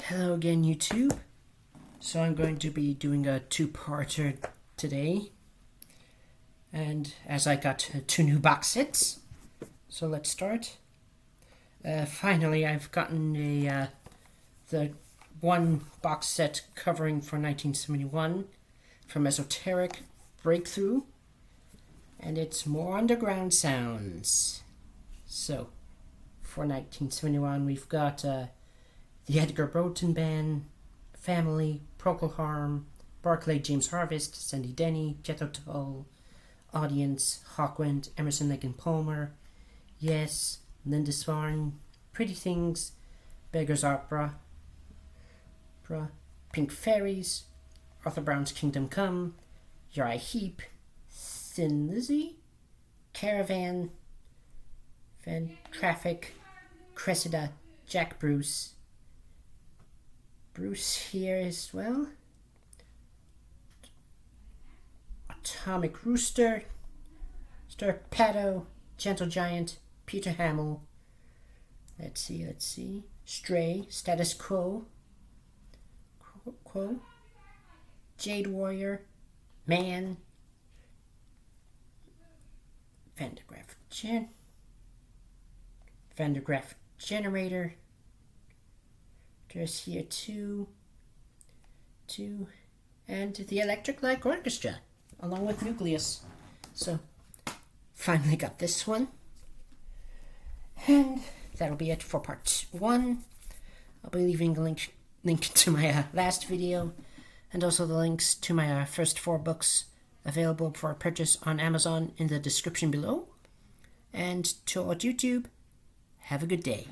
Hello again, YouTube. So I'm going to be doing a two-parter today. And as I got two new box sets, so let's start. Finally, I've gotten the one box set covering for 1971 from Esoteric Breakthrough. And it's More Underground Sounds. So, for 1971, we've got the Edgar Broughton Band, Family, Procol Harum, Barclay James Harvest, Sandy Denny, Jethro Tull, Audience, Hawkwind, Emerson Lake and Palmer, Yes, Lindisfarne, Pretty Things, Beggar's Opera, Pink Fairies, Arthur Brown's Kingdom Come, Uriah Heep, Thin Lizzy, Caravan, Van Traffic, Cressida, Jack Bruce here as well, Atomic Rooster, Stirpato, Gentle Giant, Peter Hamill, let's see, Stray, Status Quo, Jade Warrior, Man, Vandergraaf Generator, there's here two, and the Electric Light Orchestra, along with Nucleus. So, finally got this one. And that'll be it for part one. I'll be leaving a link to my last video, and also the links to my first 4 books available for purchase on Amazon in the description below. And to all YouTube, have a good day.